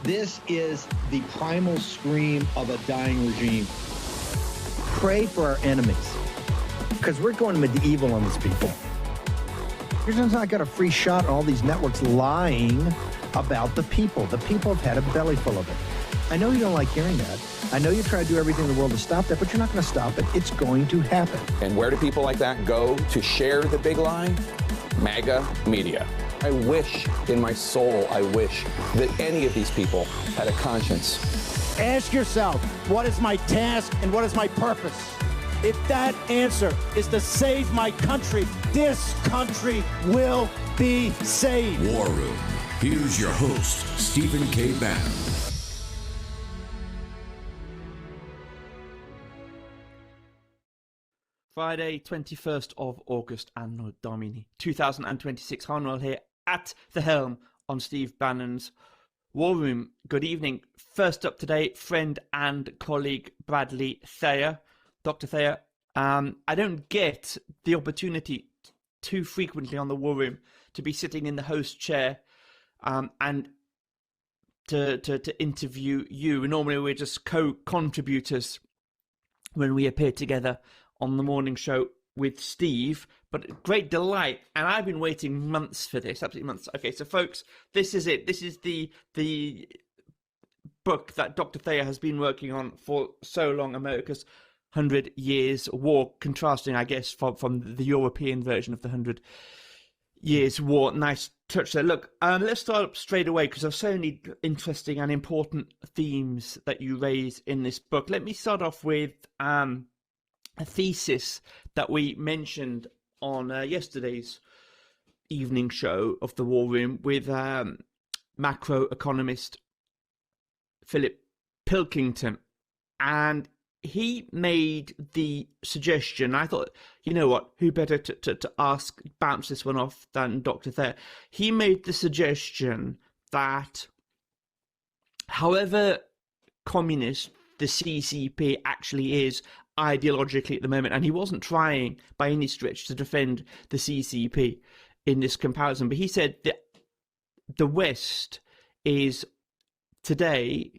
This is the primal scream of a dying regime. Pray for our enemies, because we're going medieval on these people. You're just not got a free shot on all these networks lying about the people. The people have had a belly full of it. I know you don't like hearing that. I know you try to do everything in the world to stop that, but you're not going to stop it. It's going to happen. And where do people like that go to share the big lie? MAGA media. I wish in my soul, I wish that any of these people had a conscience. Ask yourself, what is my task and what is my purpose? If that answer is to save my country, this country will be saved. War Room. Here's your host, Stephen K. Bannon. Friday, 21st of August, Anno Domini 2026. Harnwell here at the helm on Steve Bannon's War Room. Good evening. First up today, friend and colleague Bradley Thayer. Dr. Thayer, I don't get the opportunity too frequently on the War Room to be sitting in the host chair and to interview you. Normally we're just co-contributors when we appear together on the morning show with Steve, but great delight. And I've been waiting months for this, absolutely months. Okay, so folks, this is it. This is the book that Dr. Thayer has been working on for so long, America's 100 Years War, contrasting, I guess, from the European version of the 100 Years War. Nice touch there. Look, let's start up straight away because there's so many interesting and important themes that you raise in this book. Let me start off with a thesis that we mentioned on yesterday's evening show of the War Room with macroeconomist Philip Pilkington, and he made the suggestion. I thought, you know what, who better to bounce this one off than Dr. Thayer. He made the suggestion that however communist the CCP actually is ideologically at the moment, and he wasn't trying by any stretch to defend the CCP in this comparison, but he said that the West is today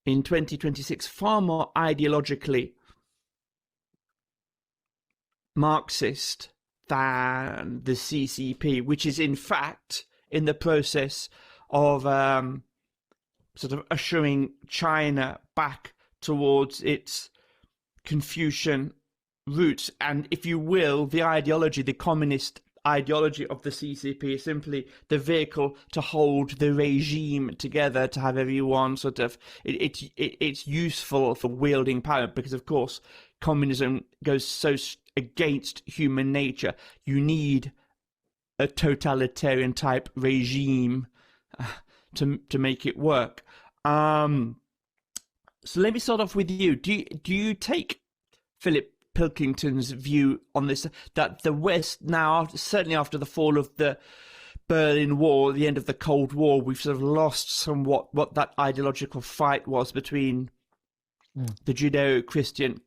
in 2026 far more ideologically Marxist than the CCP, which is in fact in the process of sort of ushering China back towards its Confucian roots. And if you will, the ideology, the communist ideology of the CCP is simply the vehicle to hold the regime together, to have everyone sort of, it's useful for wielding power, because of course communism goes so against human nature. You need a totalitarian type regime to make it work. So let me start off with you. Do you take Philip Pilkington's view on this, that the West now, certainly after the fall of the Berlin Wall, the end of the Cold War, we've sort of lost somewhat what that ideological fight was between the Judeo-Christian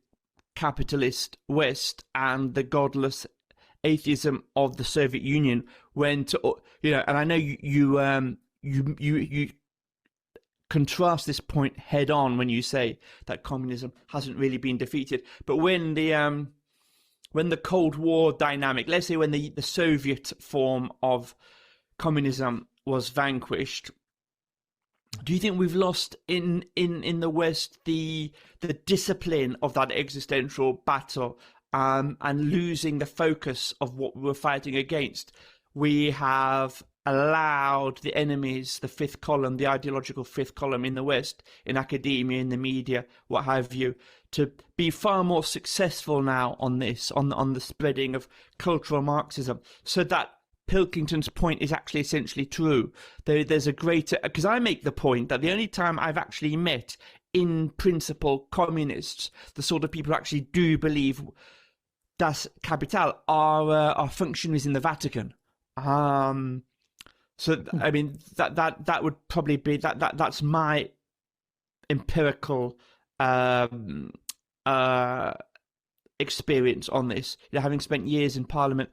capitalist West and the godless atheism of the Soviet Union? When to, you know, and I know you contrast this point head on when you say that communism hasn't really been defeated. But when the Cold War dynamic, let's say when the Soviet form of communism was vanquished, do you think we've lost in the West the discipline of that existential battle, and losing the focus of what we were fighting against? We have allowed the enemies, the fifth column, the ideological fifth column in the West, in academia, in the media, what have you, to be far more successful now on this, on the spreading of cultural Marxism, so that Pilkington's point is actually essentially true. There's a greater, because I make the point that the only time I've actually met in principle communists, the sort of people who actually do believe Das Kapital, are functionaries in the Vatican. So I mean that would probably be that's my empirical experience on this. You know, having spent years in Parliament,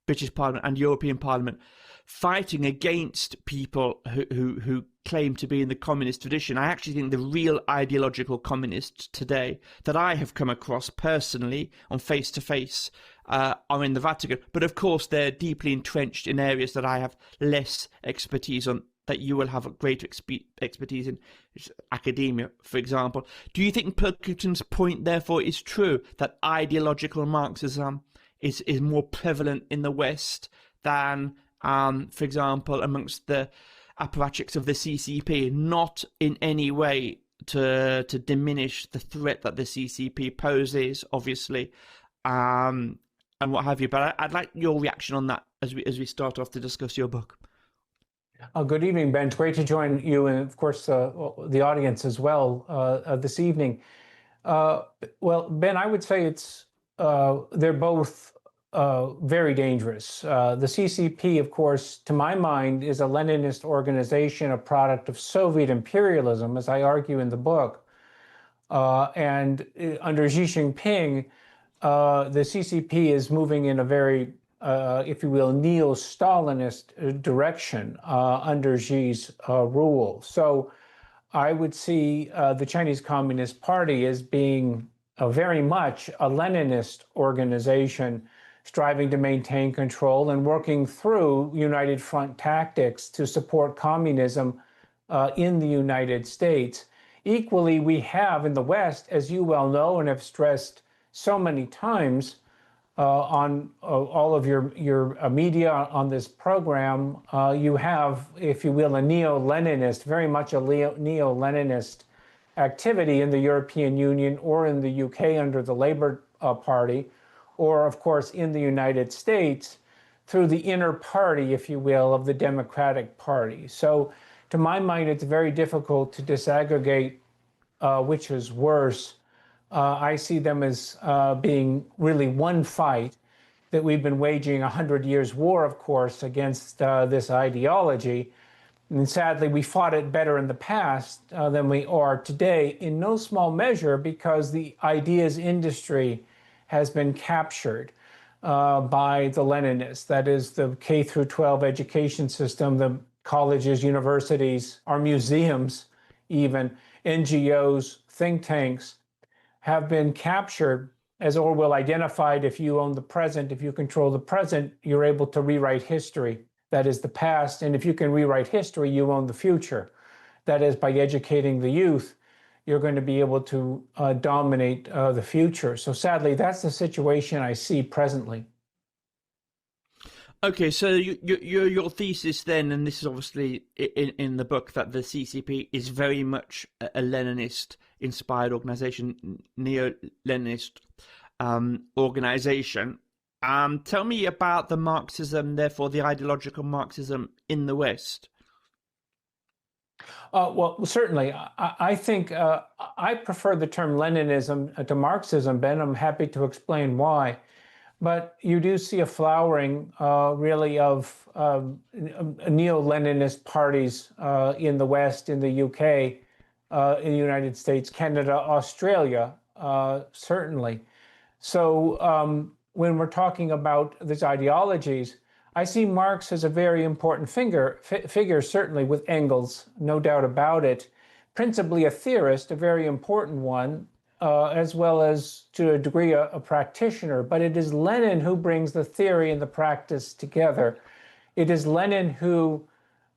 British Parliament and European Parliament, fighting against people who claim to be in the communist tradition. I actually think the real ideological communists today that I have come across personally on face-to-face are in the Vatican. But of course, they're deeply entrenched in areas that I have less expertise on, that you will have a greater expertise in, academia, for example. Do you think Pilkington's point, therefore, is true, that ideological Marxism is more prevalent in the West than, for example, amongst the apparatchiks of the CCP, not in any way to diminish the threat that the CCP poses, obviously, and what have you. But I'd like your reaction on that as we start off to discuss your book. Good evening, Ben. It's great to join you and, of course, the audience as well this evening. Well, Ben, I would say they're both very dangerous. The CCP, of course, to my mind, is a Leninist organization, a product of Soviet imperialism, as I argue in the book. And under Xi Jinping, the CCP is moving in a very, if you will, neo-Stalinist direction under Xi's rule. So I would see the Chinese Communist Party as being very much a Leninist organization, striving to maintain control and working through United Front tactics to support communism in the United States. Equally, we have in the West, as you well know and have stressed so many times on all of your media on this program, you have, if you will, a neo-Leninist, very much a neo-Leninist activity in the European Union or in the UK under the Labour Party, or, of course, in the United States through the inner party, if you will, of the Democratic Party. So, to my mind, it's very difficult to disaggregate which is worse. I see them as being really one fight that we've been waging 100 years war, of course, against this ideology. And sadly, we fought it better in the past than we are today, in no small measure because the ideas industry has been captured by the Leninists. That is, the K through 12 education system, the colleges, universities, our museums, even NGOs, think tanks, have been captured. As Orwell identified, if you own the present, if you control the present, you're able to rewrite history. That is the past. And if you can rewrite history, you own the future. That is, by educating the youth, you're going to be able to dominate the future. So sadly, that's the situation I see presently. Okay, so your thesis then, and this is obviously in the book, that the CCP is very much a Leninist-inspired organization, Neo-Leninist organization. Tell me about the Marxism, therefore the ideological Marxism in the West. Well, certainly. I think I prefer the term Leninism to Marxism, Ben. I'm happy to explain why. But you do see a flowering, really, of neo-Leninist parties in the West, in the UK, in the United States, Canada, Australia, certainly. So when we're talking about these ideologies, I see Marx as a very important figure, certainly with Engels, no doubt about it, principally a theorist, a very important one, as well as to a degree a practitioner. But it is Lenin who brings the theory and the practice together. It is Lenin who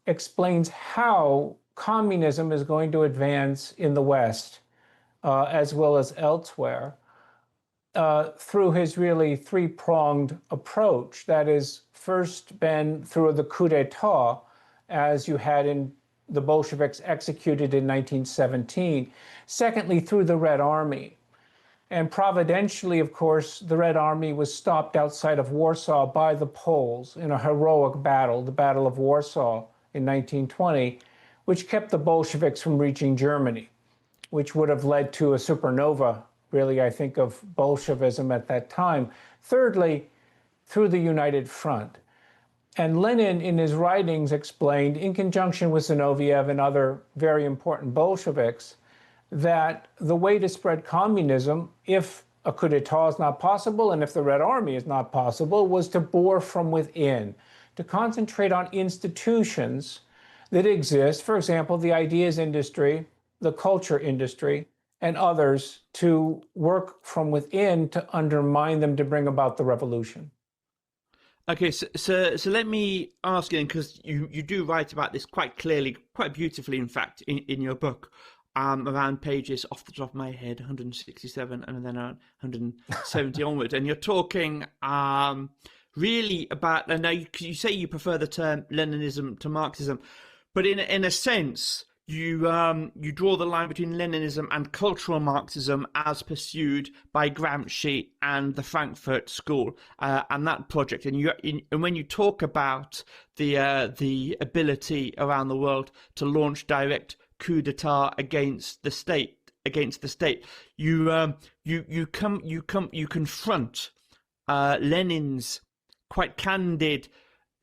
explains how communism is going to advance in the West, as well as elsewhere, through his really three-pronged approach. That is, first, Ben, through the coup d'etat, as you had in the Bolsheviks executed in 1917. Secondly, through the Red Army. And providentially, of course, the Red Army was stopped outside of Warsaw by the Poles in a heroic battle, the Battle of Warsaw in 1920, which kept the Bolsheviks from reaching Germany, which would have led to a supernova, really, I think, of Bolshevism at that time. Thirdly, through the United Front. And Lenin, in his writings, explained, in conjunction with Zinoviev and other very important Bolsheviks, that the way to spread communism, if a coup d'etat is not possible and if the Red Army is not possible, was to bore from within, to concentrate on institutions that exist, for example, the ideas industry, the culture industry, and others, to work from within to undermine them to bring about the revolution. Okay, so let me ask you, because you do write about this quite clearly, quite beautifully, in fact, in your book, around pages, off the top of my head, 167 and then 170 onwards, and you're talking really about, and now you say you prefer the term Leninism to Marxism, but in a sense, you draw the line between Leninism and cultural Marxism as pursued by Gramsci and the Frankfurt School and that project. And when you talk about the ability around the world to launch direct coup d'état against the state, you confront Lenin's quite candid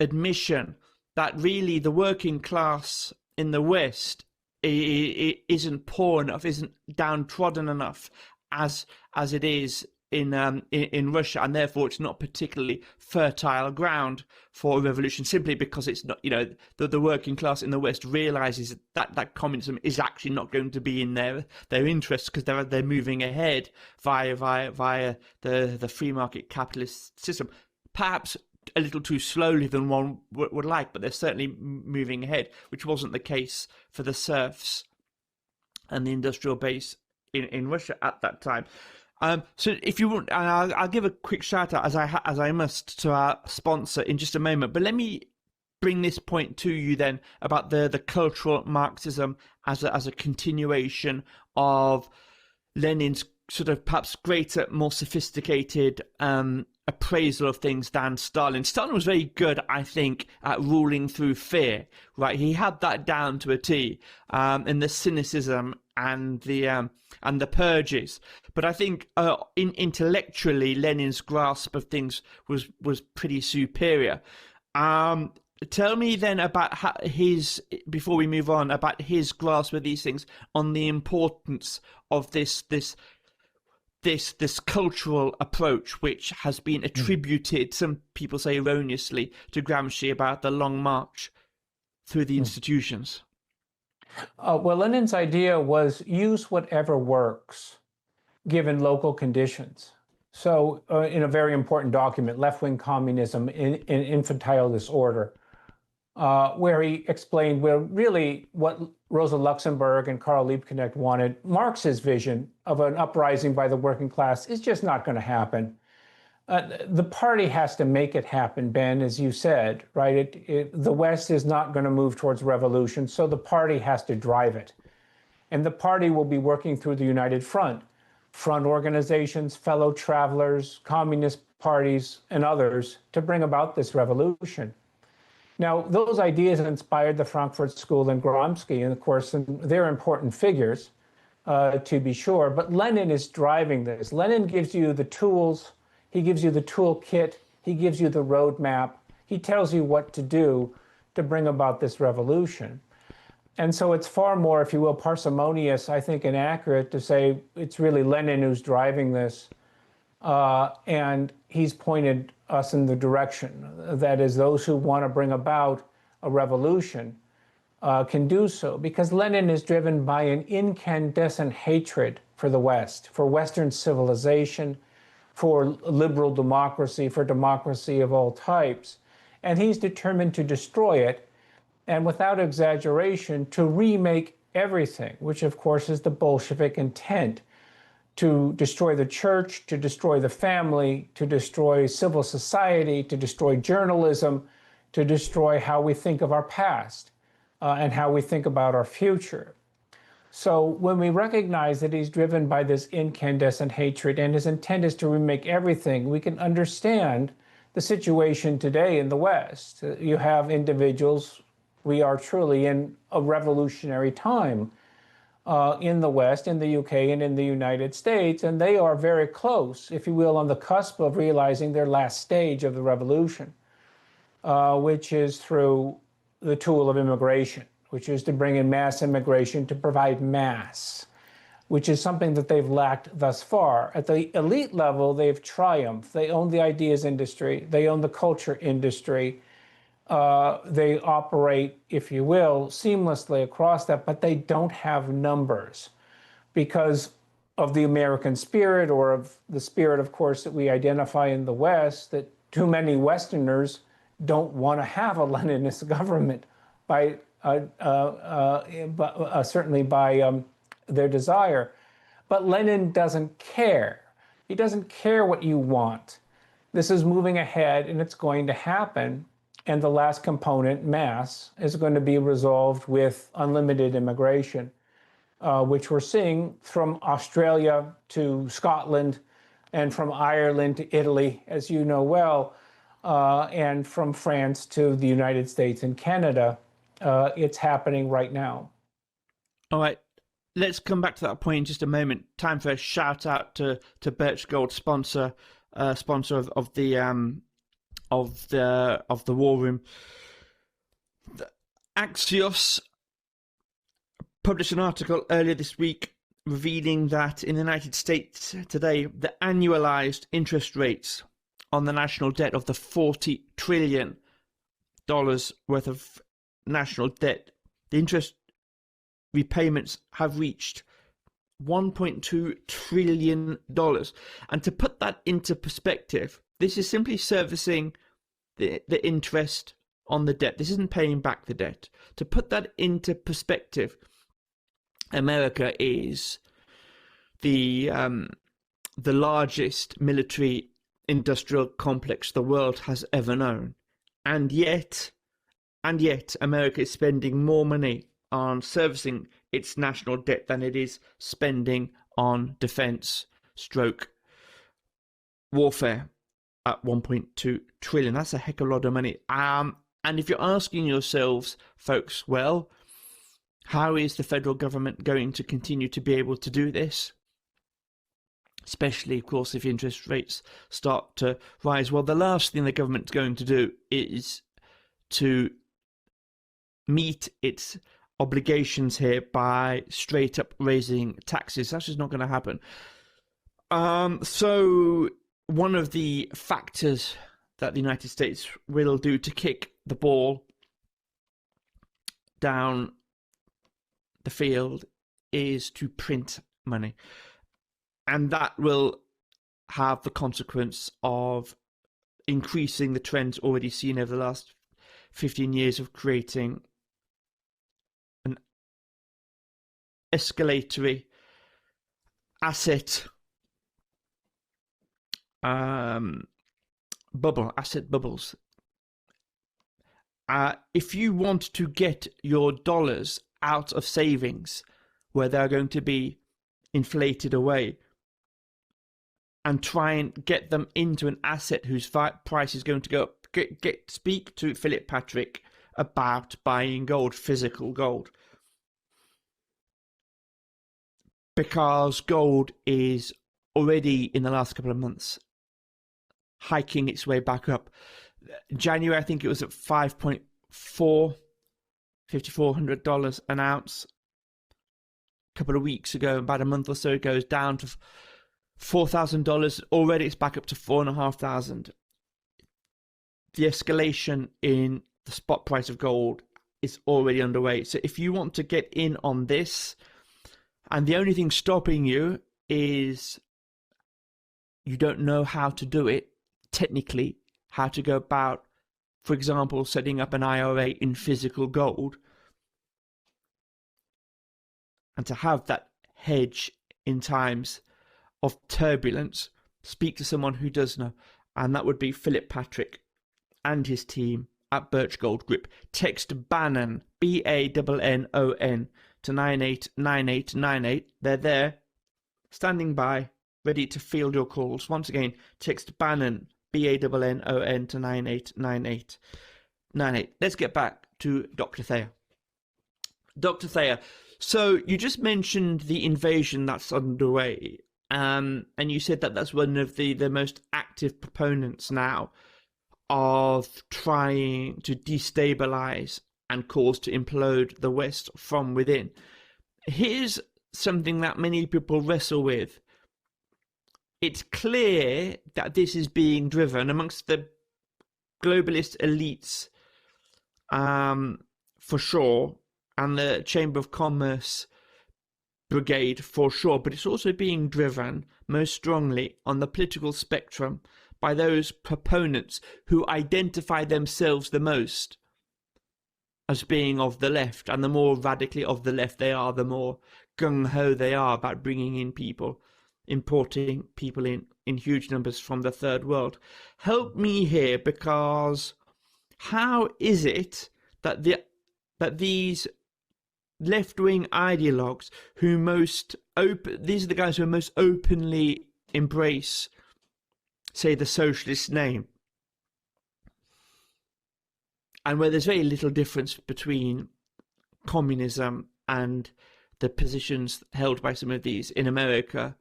admission that really the working class in the West isn't poor enough, isn't downtrodden enough as it is in Russia, and therefore it's not particularly fertile ground for a revolution, simply because it's not, the working class in the West realizes that communism is actually not going to be in their interests, because they're moving ahead via the free market capitalist system, perhaps a little too slowly than one would like, but they're certainly moving ahead, which wasn't the case for the serfs and the industrial base in Russia at that time. So if you want, I'll give a quick shout out, as I must, to our sponsor in just a moment, but let me bring this point to you then about the cultural Marxism as a continuation of Lenin's sort of perhaps greater, more sophisticated appraisal of things than Stalin. Stalin was very good, I think, at ruling through fear, right? He had that down to a T, in the cynicism and the purges. But I think intellectually, Lenin's grasp of things was pretty superior. Tell me then about before we move on, about his grasp of these things, on the importance of this cultural approach, which has been attributed, some people say erroneously, to Gramsci, about the long march through the institutions. Well, Lenin's idea was use whatever works, given local conditions. So in a very important document, Left-Wing Communism in Infantile Disorder, where he explained, well, really what Rosa Luxemburg and Karl Liebknecht wanted, Marx's vision of an uprising by the working class, is just not going to happen. The party has to make it happen, Ben, as you said, right? The West is not going to move towards revolution, so the party has to drive it. And the party will be working through the United Front organizations, fellow travelers, communist parties, and others to bring about this revolution. Now, those ideas inspired the Frankfurt School and Gramsci, and of course, they're important figures, to be sure, but Lenin is driving this. Lenin gives you the tools, he gives you the toolkit, he gives you the roadmap, he tells you what to do to bring about this revolution. And so it's far more, if you will, parsimonious, I think, and accurate to say it's really Lenin who's driving this, and he's pointed us in the direction. That is, those who want to bring about a revolution can do so, because Lenin is driven by an incandescent hatred for the West, for Western civilization, for liberal democracy, for democracy of all types. And he's determined to destroy it, and without exaggeration, to remake everything, which of course is the Bolshevik intent, to destroy the church, to destroy the family, to destroy civil society, to destroy journalism, to destroy how we think of our past and how we think about our future. So when we recognize that he's driven by this incandescent hatred and his intent is to remake everything, we can understand the situation today in the West. You have individuals, we are truly in a revolutionary time in the West, in the UK, and in the United States, and they are very close, if you will, on the cusp of realizing their last stage of the revolution, which is through the tool of immigration, which is to bring in mass immigration to provide mass, which is something that they've lacked thus far. At the elite level, they've triumphed. They own the ideas industry, they own the culture industry, They operate, if you will, seamlessly across that, but they don't have numbers because of the American spirit, or of the spirit, of course, that we identify in the West, that too many Westerners don't want to have a Leninist government certainly by their desire. But Lenin doesn't care. He doesn't care what you want. This is moving ahead, and it's going to happen. And the last component, mass, is going to be resolved with unlimited immigration, which we're seeing from Australia to Scotland, and from Ireland to Italy, as you know well, and from France to the United States and Canada. It's happening right now. All right. Let's come back to that point in just a moment. Time for a shout out to Birch Gold, sponsor of the War Room. Axios published an article earlier this week revealing that in the United States today, the annualized interest rates on the national debt of the $40 trillion worth of national debt, the interest repayments have reached $1.2 trillion. And to put that into perspective, this is simply servicing the interest on the debt. This isn't paying back the debt. To put that into perspective, America is the largest military industrial complex the world has ever known. And yet America is spending more money on servicing its national debt than it is spending on defense stroke warfare at 1.2 trillion. That's a heck of a lot of money. And if you're asking yourselves, folks, well, how is the federal government going to continue to be able to do this? Especially, of course, if interest rates start to rise. Well, the last thing the government's going to do is to meet its obligations here by straight up raising taxes. That's just not going to happen. So one of the factors that the United States will do to kick the ball down the field is to print money. And that will have the consequence of increasing the trends already seen over the last 15 years of creating an escalatory asset asset bubbles. If you want to get your dollars out of savings where they're going to be inflated away, and try and get them into an asset whose price is going to go up, speak to Philip Patrick about buying gold, physical gold. Because gold is already, in the last couple of months, hiking its way back up. January, I think it was at $5,400 an ounce. A couple of weeks ago, about a month or so ago, it goes down to $4,000. Already it's back up to $4,500. The escalation in the spot price of gold is already underway. So if you want to get in on this, and the only thing stopping you is you don't know how to do it, technically, how to go about, for example, setting up an IRA in physical gold, and to have that hedge in times of turbulence, speak to someone who does know, and that would be Philip Patrick and his team at Birch Gold Group. Text Bannon, BANNON, to 989898. They're there, standing by, ready to field your calls. Once again, text Bannon, BANNON, to 989898. Let's get back to Dr. Thayer. Dr. Thayer, so you just mentioned the invasion that's underway. And you said that that's one of the most active proponents now of trying to destabilize and cause to implode the West from within. Here's something that many people wrestle with. It's clear that this is being driven amongst the globalist elites for sure, and the Chamber of Commerce brigade for sure, but it's also being driven most strongly on the political spectrum by those proponents who identify themselves the most as being of the left, and the more radically of the left they are, the more gung-ho they are about bringing in people, importing people in huge numbers from the third world. Help me here, because how is it that these left-wing ideologues who these are the guys who most openly embrace, say, the socialist name, and where there's very little difference between communism and the positions held by some of these in America,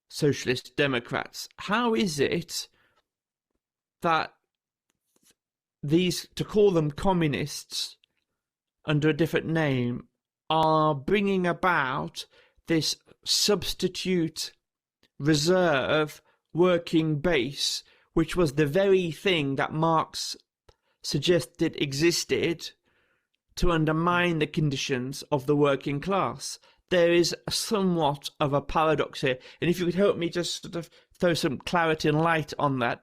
socialist Democrats. How is it that these, to call them communists under a different name, are bringing about this substitute reserve working base, which was the very thing that Marx suggested existed to undermine the conditions of the working class? There is somewhat of a paradox here, and if you could help me just sort of throw some clarity and light on that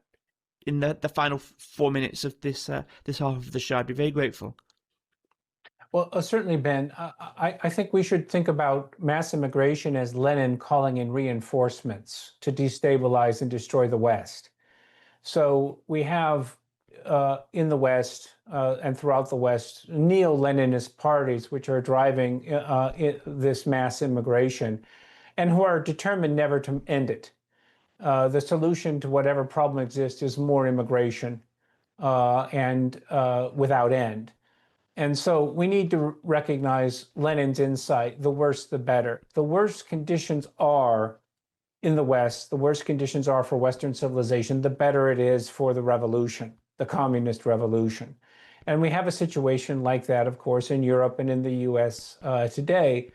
in the final 4 minutes of this half of the show, I'd be very grateful. Well, certainly, Ben. I think we should think about mass immigration as Lenin calling in reinforcements to destabilize and destroy the West. So we have in the West and throughout the West, Neo-Leninist parties which are driving this mass immigration and who are determined never to end it. The solution to whatever problem exists is more immigration and without end. And so we need to recognize Lenin's insight: the worse, the better. The worse conditions are in the West, the worse conditions are for Western civilization, the better it is for the revolution, the communist revolution. And we have a situation like that, of course, in Europe and in the US today,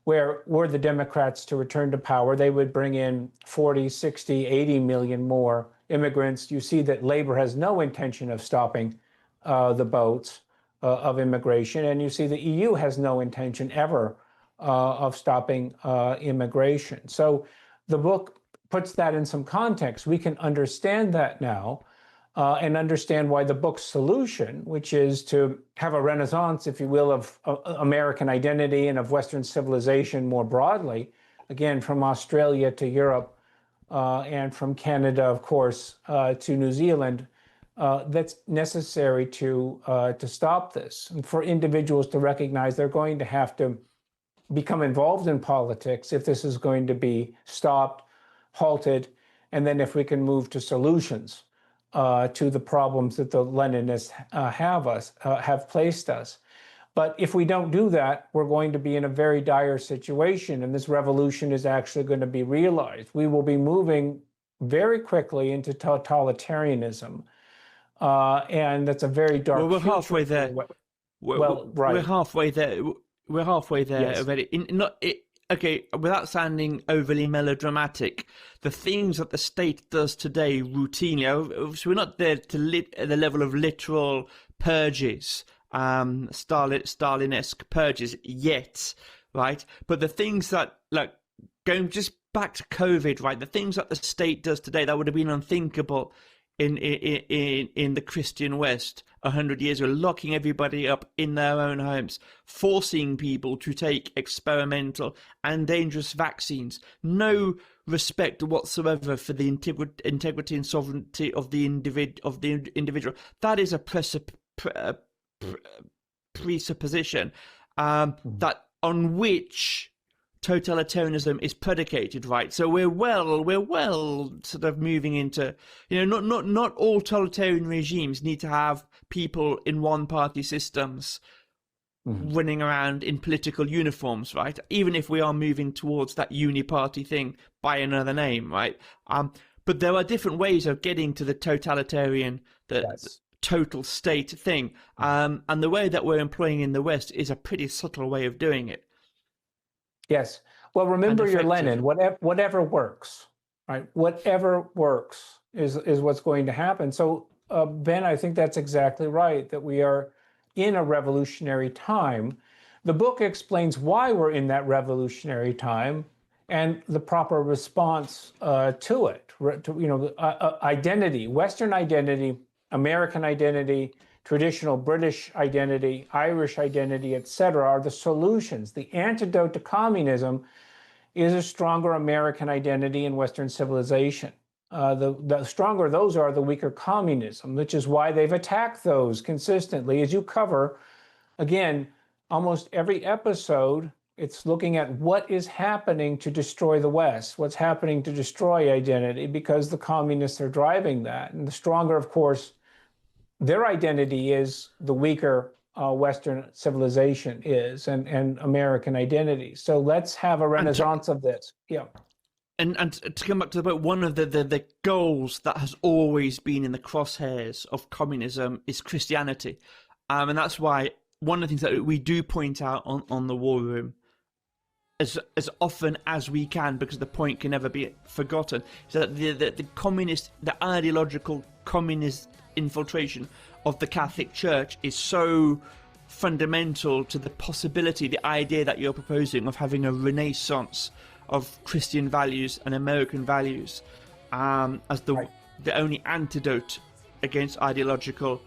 where were the Democrats to return to power, they would bring in 40, 60, 80 million more immigrants. You see that labor has no intention of stopping the boats of immigration, and you see the EU has no intention ever of stopping immigration. So the book puts that in some context. We can understand that now and understand why the book's solution, which is to have a renaissance, if you will, of American identity and of Western civilization more broadly, again, from Australia to Europe and from Canada, of course, to New Zealand, that's necessary to stop this. And for individuals to recognize they're going to have to become involved in politics if this is going to be stopped, halted, and then if we can move to solutions to the problems that the Leninists have placed us. But if we don't do that, we're going to be in a very dire situation, and this revolution is actually going to be realized. We will be moving very quickly into totalitarianism, and that's a very dark future. Well, we're halfway there. Right. We're halfway there. We're halfway there Yes. already. Okay, without sounding overly melodramatic, the things that the state does today routinely, so we're not there to the level of literal purges, Stalin-esque purges yet, right? But the things that, like, going just back to COVID, right? The things that the state does today that would have been unthinkable in the Christian West 100 years ago, locking everybody up in their own homes, forcing people to take experimental and dangerous vaccines, no respect whatsoever for the integrity and sovereignty of the individual. That is a presupposition that on which totalitarianism is predicated, right? So we're well sort of moving into, not all totalitarian regimes need to have people in one-party systems running around in political uniforms, right? Even if we are moving towards that uni-party thing by another name, right? But there are different ways of getting to the totalitarian, the total state thing. And the way that we're employing in the West is a pretty subtle way of doing it. Yes. Well, remember your Lenin, whatever works, right? Whatever works is what's going to happen. So, Ben, I think that's exactly right, that we are in a revolutionary time. The book explains why we're in that revolutionary time and the proper response to it. Identity, Western identity, American identity, traditional British identity, Irish identity, etc., are the solutions. The antidote to communism is a stronger American identity in Western civilization. The stronger those are, the weaker communism, which is why they've attacked those consistently. As you cover, again, almost every episode, it's looking at what is happening to destroy the West, what's happening to destroy identity, because the communists are driving that. And the stronger, of course, their identity is, the weaker Western civilization is, and American identity. So let's have a renaissance of this. Yeah. And to come back to the point, one of the goals that has always been in the crosshairs of communism is Christianity. And that's why one of the things that we do point out on the War Room as often as we can, because the point can never be forgotten, is that the ideological communist infiltration of the Catholic Church is so fundamental to the possibility, the idea that you're proposing of having a renaissance of Christian values and American values as the only antidote against ideological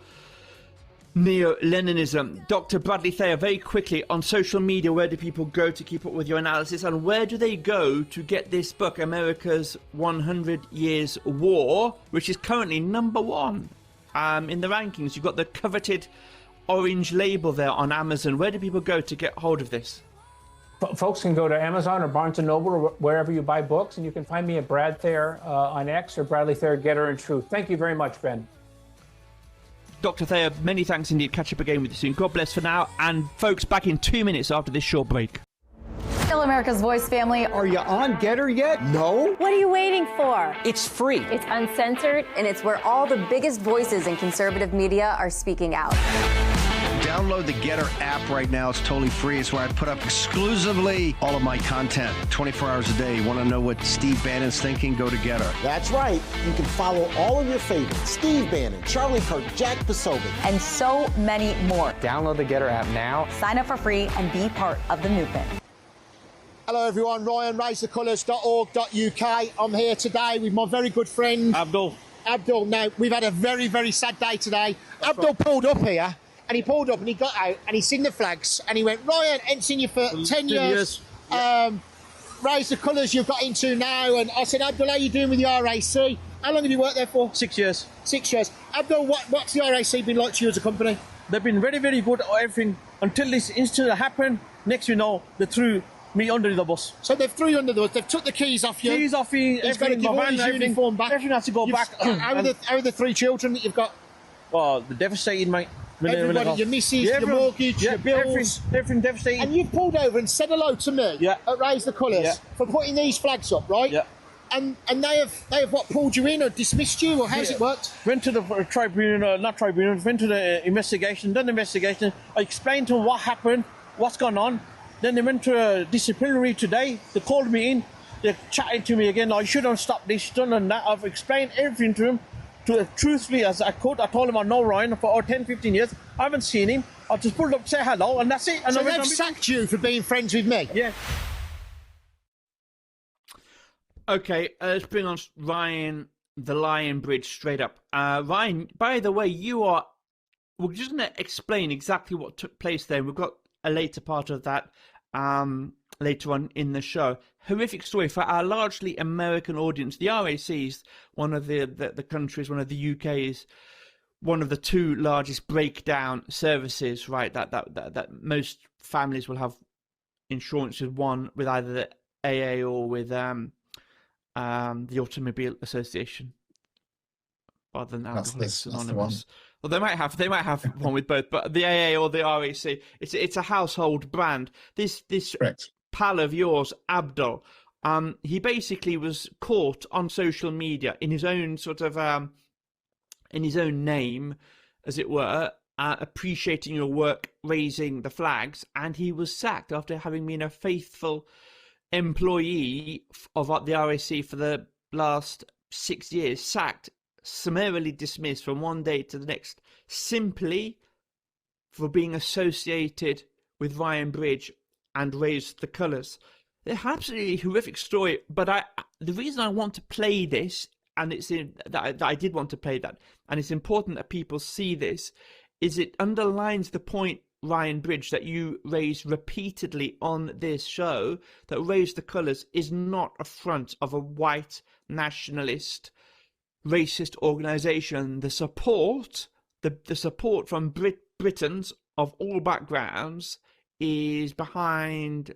Neo-Leninism. Dr. Bradley Thayer, very quickly, on social media, where do people go to keep up with your analysis, and where do they go to get this book, America's 100 Years War, which is currently #1 in the rankings? You've got the coveted orange label there on Amazon. Where do people go to get hold of this? Folks can go to Amazon or Barnes & Noble or wherever you buy books, and you can find me at Brad Thayer on X or Bradley Thayer, Getter and Truth. Thank you very much, Ben. Dr. Thayer, many thanks indeed. Catch up again with you soon. God bless for now. And folks, back in 2 minutes after this short break. Still America's Voice family. Are you on Getter yet? No? What are you waiting for? It's free. It's uncensored, and it's where all the biggest voices in conservative media are speaking out. Download the Getter app right now. It's totally free. It's where I put up exclusively all of my content 24 hours a day. You want to know what Steve Bannon's thinking? Go to Getter. That's right. You can follow all of your favorites. Steve Bannon, Charlie Kirk, Jack Posobiec, and so many more. Download the Getter app now. Sign up for free and be part of the movement. Hello everyone, Ryan, raisethecolours.org.uk. I'm here today with my very good friend Abdul. Now, we've had a very, very sad day today. That's Abdul pulled up here, and he pulled up and he got out and he's seen the flags and he went, Ryan, ain't seen you for 10 years. Raise the Colours you've got into now. And I said, Abdul, how are you doing with the RAC? How long have you worked there for? 6 years. 6 years. Abdul, what's the RAC been like to you as a company? They've been very, very good at everything until this incident happened. Next you know, they threw me under the bus. So they've threw you under the bus. They've took the keys off you. Keys off you. He's got to give all his uniform back. Everything has to go back. How are the 3 children that you've got? Oh, they're devastated, mate. Everybody, your missus, your mortgage, your bills. Everything devastated. And you've pulled over and said hello to me at Raise the Colours for putting these flags up, right? Yeah. And they have what, pulled you in or dismissed you, or how's it worked? Went to the tribunal, not tribunal, went to the investigation, done the investigation. I explained to them what happened, what's gone on. Then they went to a disciplinary today. They called me in. They're chatting to me again. I shouldn't have stopped this, done and that. I've explained everything to him, truthfully as I could. I told him I know Ryan for 10, 15 years. I haven't seen him. I just pulled up to say hello, and that's it. And so they've sacked you for being friends with me? Yeah. Okay, let's bring on Ryan, the Lion Bridge, straight up. Ryan, by the way, we're just going to explain exactly what took place there. We've got a later part of that later on in the show. Horrific story for our largely American audience. The RAC is one of the countries, one of the UK's, one of the 2 largest breakdown services, right? That most families will have insurance with, one with either the AA or with the Automobile Association, rather than Alcoholics Anonymous. Well, they might have one with both, but the AA or the RAC, it's a household brand. This Correct. Pal of yours, Abdul, he basically was caught on social media in his own sort of in his own name, as it were, appreciating your work, raising the flags, and he was sacked after having been a faithful employee of the RAC for the last 6 years. Sacked, summarily dismissed from one day to the next, simply for being associated with Ryan Bridge and Raise the Colours. They're absolutely horrific story, but the reason I want to play this, and that I did want to play that, and it's important that people see this, is it underlines the point, Ryan Bridge, that you raise repeatedly on this show, that Raise the Colours is not a front of a white nationalist racist organisation. The support from Britons of all backgrounds is behind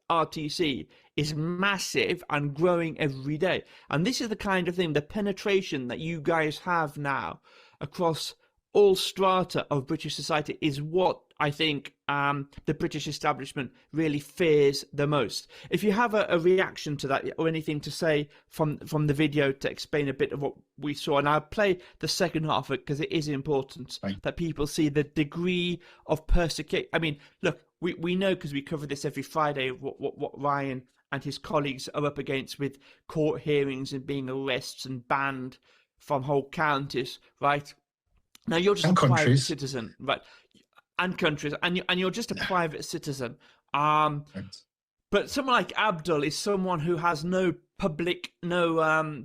RTC, is massive and growing every day. And this is the kind of thing, the penetration that you guys have now across all strata of British society is what I think the British establishment really fears the most. If you have a reaction to that or anything to say from the video to explain a bit of what we saw, and I'll play the second half of it because it is important that people see the degree of persecution. I mean, look, we know, because we cover this every Friday, what Ryan and his colleagues are up against with court hearings and being arrested and banned from whole counties, right? Now you're just a private citizen, right? And countries, and you're just a private citizen. But someone like Abdul is someone who has no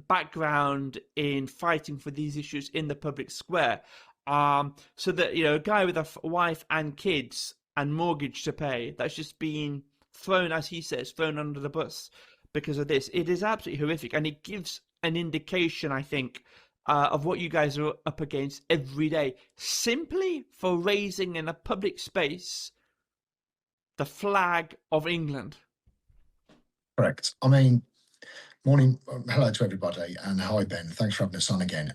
background in fighting for these issues in the public square. So that, a guy with a wife and kids and mortgage to pay, that's just been thrown, as he says, thrown under the bus because of this. It is absolutely horrific, and it gives an indication, I think, of what you guys are up against every day, simply for raising in a public space the flag of England. Correct. I mean, morning, hello to everybody, and hi Ben, thanks for having us on again.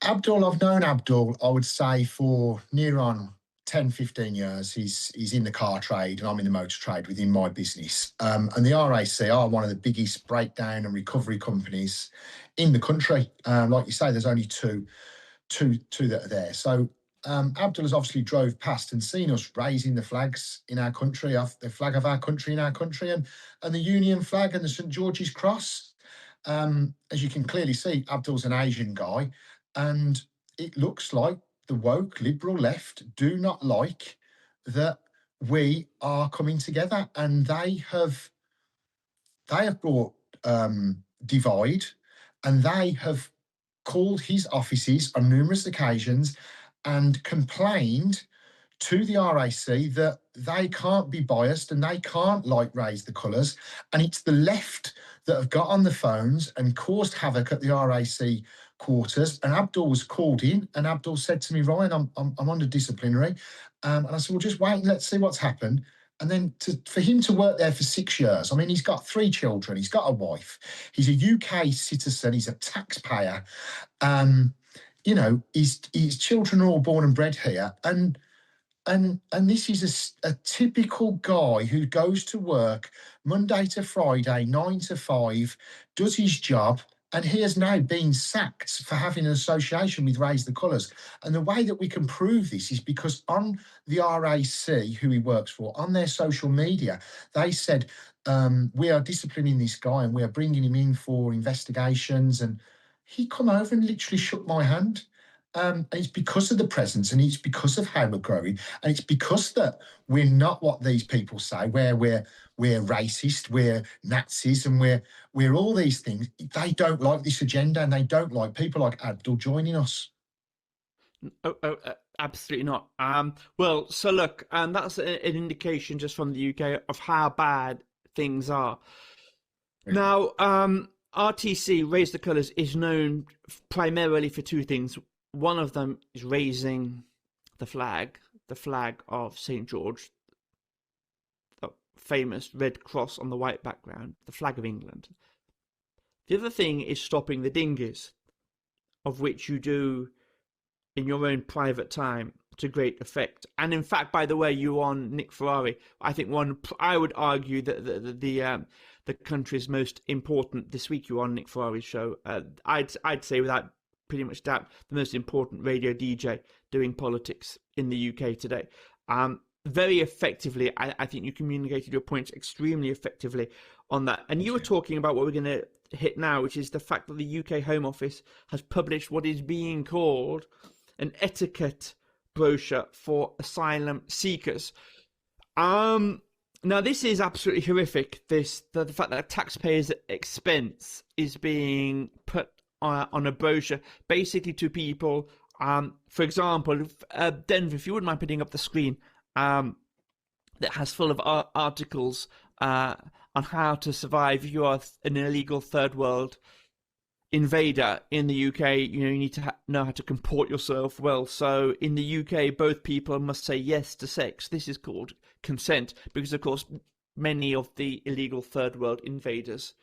Abdul, I've known Abdul, I would say, for near on 10-15 years. He's in the car trade and I'm in the motor trade within my business. And the RAC are one of the biggest breakdown and recovery companies in the country. Like you say, there's only two that are there. So Abdul has obviously drove past and seen us raising the flags in our country, the flag of our country in our country, and the Union flag and the St George's Cross. As you can clearly see, Abdul's an Asian guy, and it looks like the woke liberal left do not like that we are coming together, and they have brought divide, and they have called his offices on numerous occasions and complained to the RAC that they can't be biased and they can't raise the colours, and it's the left that have got on the phones and caused havoc at the RAC quarters. And Abdul was called in, and Abdul said to me, Ryan, I'm under disciplinary, and I said, well, just wait and let's see what's happened. And then for him to work there for 6 years, I mean, he's got 3 children, he's got a wife, he's a UK citizen, he's a taxpayer, his children are all born and bred here, and this is a typical guy who goes to work Monday to Friday, 9 to 5, does his job, and he has now been sacked for having an association with Raise the Colours. And the way that we can prove this is because on the RAC, who he works for, on their social media, they said, we are disciplining this guy and we are bringing him in for investigations. And he come over and literally shook my hand. And it's because of the presence, and it's because of how we're growing, and it's because that we're not what these people say, where we're racist, we're Nazis, and we're all these things. They don't like this agenda, and they don't like people like Abdul joining us. Absolutely not. Well, so look, and that's an indication just from the UK of how bad things are. Yeah. Now, RTC, Raise the Colours, is known primarily for 2 things. One of them is raising the flag of St. George, the famous red cross on the white background, the flag of England. The other thing is stopping the dinghies, of which you do in your own private time to great effect. And in fact, by the way, you on Nick Ferrari. I think I would argue that the country's most important this week. You on Nick Ferrari's show. I'd say without pretty much doubt the most important radio DJ doing politics in the UK today. Very effectively, I think you communicated your points extremely effectively on that. And you were talking about what we're going to hit now, which is the fact that the UK Home Office has published what is being called an etiquette brochure for asylum seekers. Now, this is absolutely horrific. The fact that taxpayers' expense is being put on a brochure, basically to people. For example, Denver, if you wouldn't mind putting up the screen, that has full of articles on how to survive if you are an illegal third world invader in the UK. You need to know how to comport yourself well. So in the UK, both people must say yes to sex. This is called consent, because of course many of the illegal third world invaders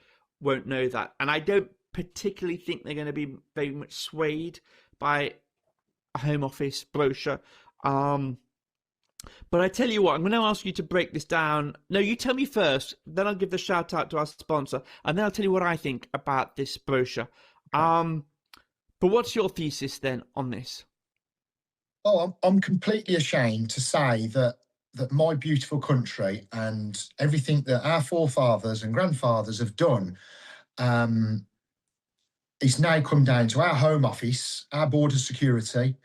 won't know that, and I don't particularly think they're going to be very much swayed by a Home Office brochure. But I tell you what, I'm going to ask you to break this down. No, you tell me first, then I'll give the shout out to our sponsor, and then I'll tell you what I think about this brochure. But what's your thesis then on this? Oh, I'm completely ashamed to say that my beautiful country and everything that our forefathers and grandfathers have done is now come down to our Home Office, our border security,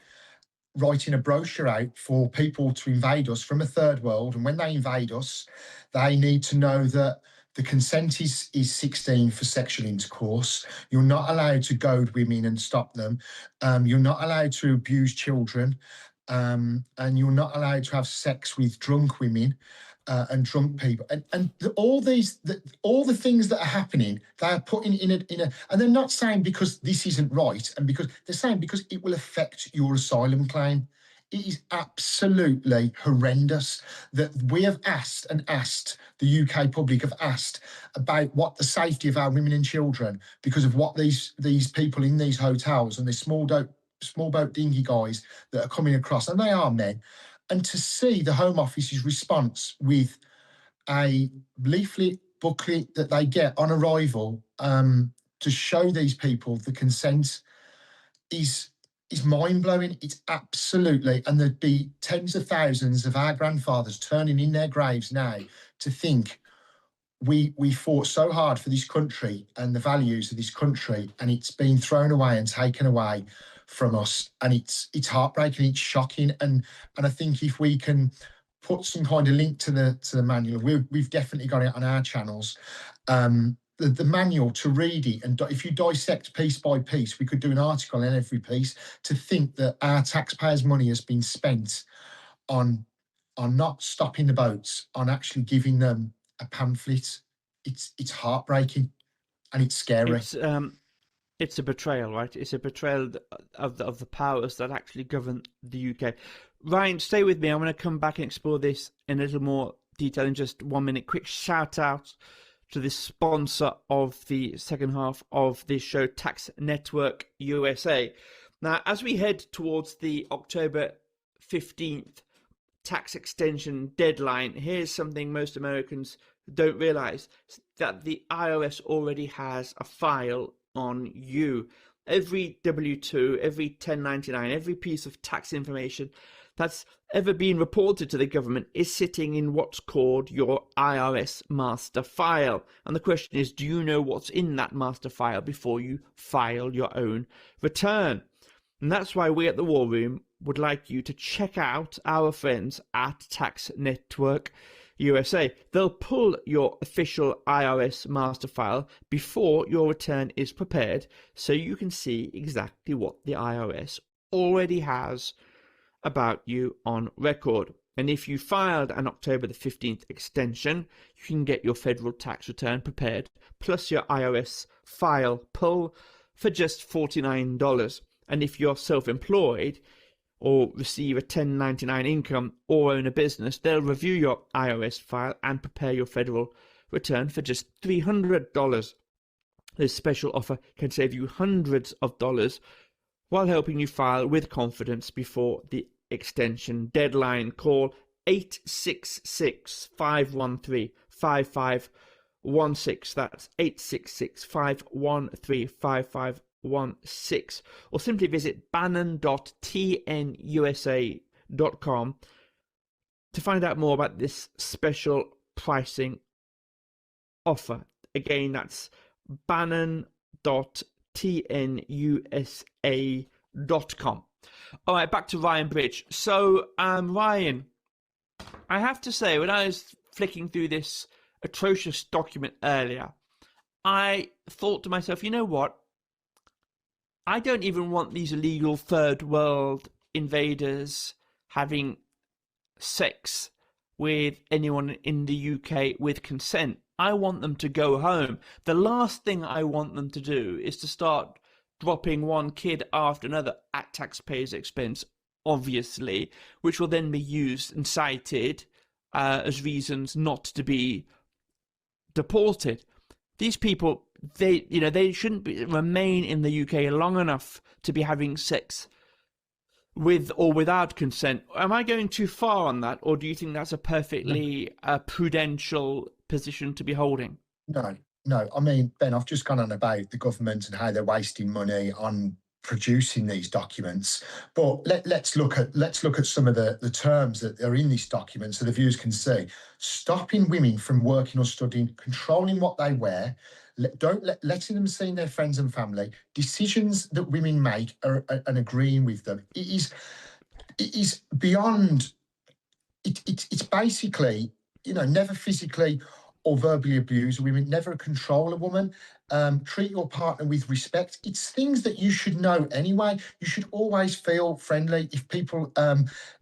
writing a brochure out for people to invade us from a third world. And when they invade us, they need to know that the consent is 16 for sexual intercourse. You're not allowed to goad women and stop them. You're not allowed to abuse children. And you're not allowed to have sex with drunk women and drunk people. And all the things that are happening, they are putting in a, and they're not saying because this isn't right, and because they're saying because it will affect your asylum claim. It is absolutely horrendous that we have asked, the UK public have asked about what the safety of our women and children, because of what these people in these hotels and these small boat dinghy guys that are coming across, and they are men. And to see the Home Office's response with a leaflet booklet that they get on arrival to show these people the consent is mind-blowing. It's absolutely, and there'd be tens of thousands of our grandfathers turning in their graves now to think we fought so hard for this country and the values of this country, and it's been thrown away and taken away from us, and it's heartbreaking, it's shocking, and I think if we can put some kind of link to the manual, we've definitely got it on our channels. The manual, to read it, and if you dissect piece by piece, we could do an article on every piece. To think that our taxpayers' money has been spent on not stopping the boats, on actually giving them a pamphlet, it's heartbreaking, and it's scary. It's a betrayal, right? It's a betrayal of the powers that actually govern the UK. Ryan, stay with me. I'm going to come back and explore this in a little more detail in just 1 minute. Quick shout out to the sponsor of the second half of this show, Tax Network USA. Now, as we head towards the October 15th tax extension deadline, here's something most Americans don't realize, that the IRS already has a file on you. Every W-2, every 1099, every piece of tax information that's ever been reported to the government is sitting in what's called your IRS master file. And the question is, do you know what's in that master file before you file your own return? And that's why we at the War Room would like you to check out our friends at Tax Network USA. They'll pull your official IRS master file before your return is prepared, so you can see exactly what the IRS already has about you on record. And if you filed an October the 15th extension, you can get your federal tax return prepared plus your IRS file pull for just $49. And if you're self-employed or receive a 1099 income or own a business, they'll review your IRS file and prepare your federal return for just $300. This special offer can save you hundreds of dollars while helping you file with confidence before the extension deadline. Call 866-513-5516. That's 866-513-5516. Or simply visit bannon.tnusa.com to find out more about this special pricing offer. Again, that's bannon.tnusa.com. All right, back to Ryan Bridge. So, Ryan, I have to say, when I was flicking through this atrocious document earlier, I thought to myself, you know what? I don't even want these illegal third world invaders having sex with anyone in the UK with consent. I want them to go home. The last thing I want them to do is to start dropping one kid after another at taxpayers' expense, obviously, which will then be used and cited as reasons not to be deported. These people, they shouldn't remain in the UK long enough to be having sex with or without consent. Am I going too far on that, or do you think that's a perfectly prudential position to be holding? No. I mean, Ben, I've just gone on about the government and how they're wasting money on producing these documents. But let's look at some of the terms that are in this document so the viewers can see. Stopping women from working or studying, controlling what they wear, letting them see their friends and family, decisions that women make and agreeing with them. It is beyond. It's basically, never physically or verbally abuse women, never control a woman, treat your partner with respect. It's things that you should know anyway. You should always feel friendly. If people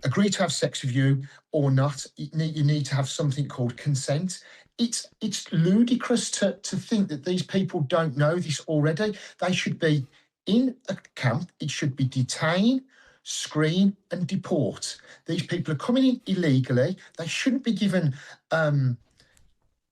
agree to have sex with you or not, you need to have something called consent. It's ludicrous to think that these people don't know this already. They should be in a camp. It should be detain, screen and deport. These people are coming in illegally. They shouldn't be given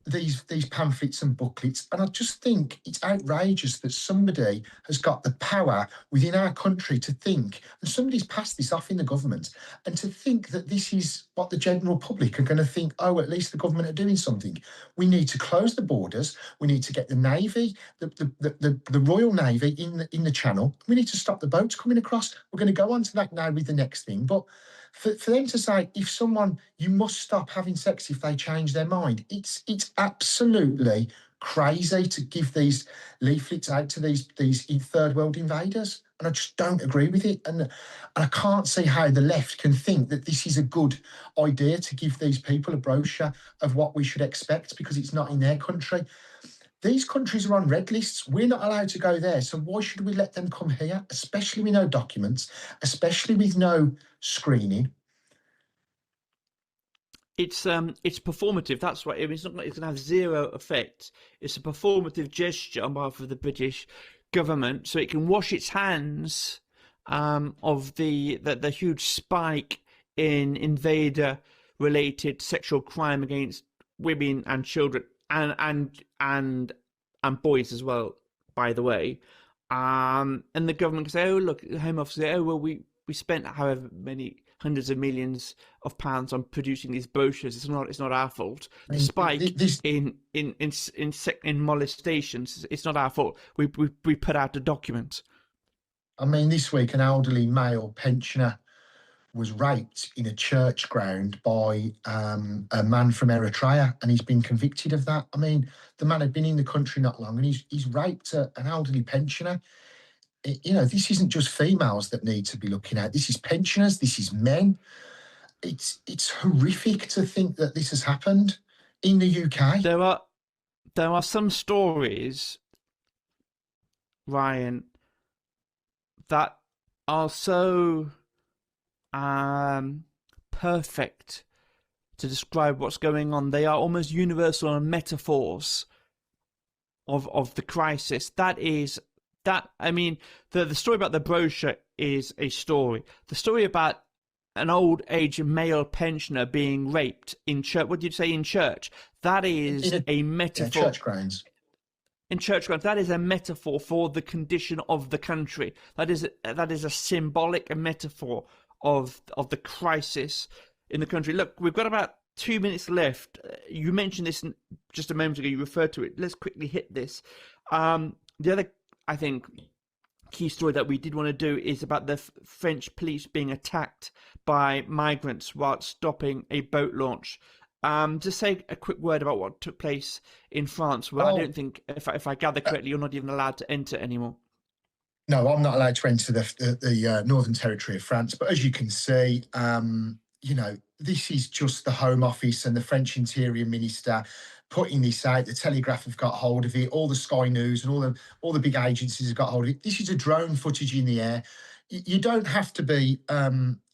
these pamphlets and booklets, and I just think it's outrageous that somebody has got the power within our country to think, and somebody's passed this off in the government, and to think that this is what the general public are going to think, oh, at least the government are doing something. We need to close the borders. We need to get the Navy, the Royal Navy in the Channel. We need to stop the boats coming across. We're going to go on to that now with the next thing, but for them to say, if someone, you must stop having sex if they change their mind, it's absolutely crazy to give these leaflets out to these third world invaders. And I just don't agree with it. And I can't see how the left can think that this is a good idea to give these people a brochure of what we should expect because it's not in their country. These countries are on red lists. We're not allowed to go there. So why should we let them come here, especially with no documents, especially with no screening? It's performative. That's what it's not. It's going to have zero effect. It's a performative gesture on behalf of the British government, so it can wash its hands of the huge spike in invader-related sexual crime against women and children and boys as well, by the way. And the government can say, oh look, the Home Office say, oh well, we spent however many hundreds of millions of pounds on producing these brochures. It's not our fault. The spike in molestations, it's not our fault. We put out a document. I mean, this week an elderly male pensioner was raped in a church ground by a man from Eritrea, and he's been convicted of that. I mean, the man had been in the country not long, and he's raped an elderly pensioner. This isn't just females that need to be looking at. This is pensioners. This is men. It's horrific to think that this has happened in the UK. There are some stories, Ryan, that are so perfect to describe what's going on. They are almost universal and metaphors of the crisis. I mean, the story about the brochure is a story. The story about an old age male pensioner being raped in church. What did you say, in church? That is a metaphor. Church grounds. In church grounds, that is a metaphor for the condition of the country. That is a symbolic metaphor of the crisis in the country. Look, we've got about 2 minutes left. You mentioned this just a moment ago. You referred to it. Let's quickly hit this. The other, I think, key story that we did want to do is about the French police being attacked by migrants while stopping a boat launch. Just say a quick word about what took place in France, where I don't think, if I gather correctly, you're not even allowed to enter anymore. No, I'm not allowed to enter the Northern Territory of France. But as you can see, you know, this is just the Home Office and the French Interior Minister putting this out. The Telegraph have got hold of it. All the Sky News and all the big agencies have got hold of it. This is a drone footage in the air. You don't have to be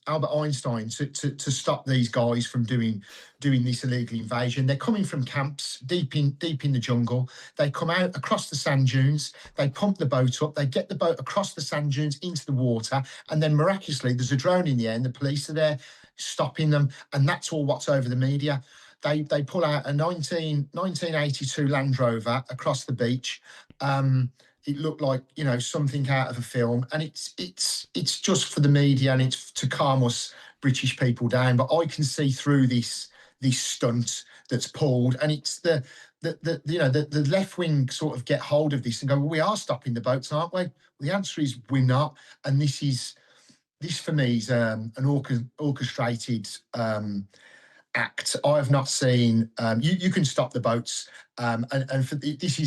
Albert Einstein to stop these guys from doing this illegal invasion. They're coming from camps deep in the jungle. They come out across the sand dunes. They pump the boat up. They get the boat across the sand dunes into the water, and then miraculously there's a drone in the air, and the police are there stopping them. And that's all what's over the media. They pull out a 1982 Land Rover across the beach. It looked like, you know, something out of a film, and it's just for the media, and it's to calm us British people down. But I can see through this stunt that's pulled, and it's the left wing sort of get hold of this and go, well, we are stopping the boats, aren't we? Well, the answer is we're not, and this for me is an orchestrated act. I have not seen. You can stop the boats, and for this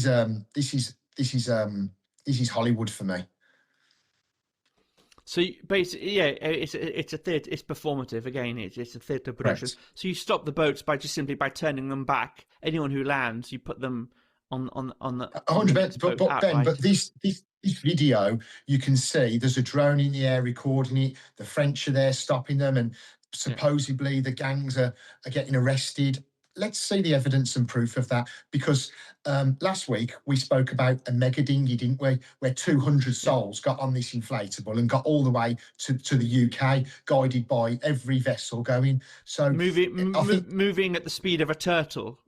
is Hollywood for me. So basically, yeah, it's a theatre. It's performative again. It's a theatre production. Correct. So you stop the boats by turning them back. Anyone who lands, you put them on the 100%. But Ben, but this video, you can see there's a drone in the air recording it. The French are there stopping them, and supposedly the gangs are getting arrested. Let's see the evidence and proof of that, because last week we spoke about a mega dinghy, didn't we, where 200 souls got on this inflatable and got all the way to the UK, guided by every vessel going. So moving at the speed of a turtle.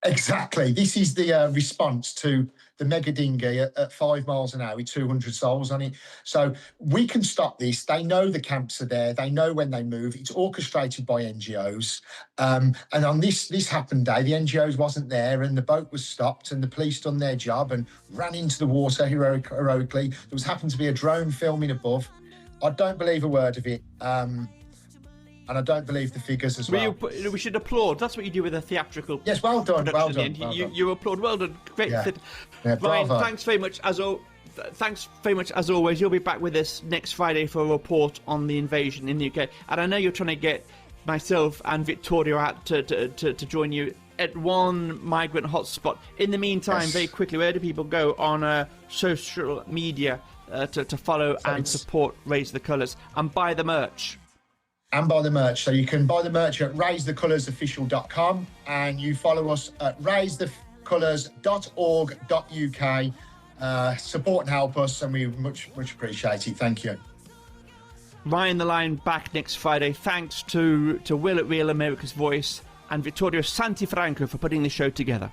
Exactly. This is the response to the mega dinghy at 5 miles an hour with 200 souls on it. So we can stop this. They know the camps are there. They know when they move. It's orchestrated by NGOs. And on this happened day, the NGOs wasn't there, and the boat was stopped, and the police done their job and ran into the water heroically. There was happened to be a drone filming above. I don't believe a word of it. And I don't believe the figures as well. We should applaud. That's what you do with a theatrical. Yes, well done. Well done. You applaud. Well done. Great. Yeah. Ryan, thanks very much as always. You'll be back with us next Friday for a report on the invasion in the UK. And I know you're trying to get myself and Victoria out to join you at one migrant hotspot. In the meantime, very quickly, where do people go on social media to follow and support Raise the Colours and buy the merch? And buy the merch. So you can buy the merch at raisethecolorsofficial.com, and you follow us at raisethecolours.org.uk. Support and help us, and we much appreciate it. Thank you. Ryan the Lion back next Friday. Thanks to Will at Real America's Voice and Vittorio Santifranco for putting the show together.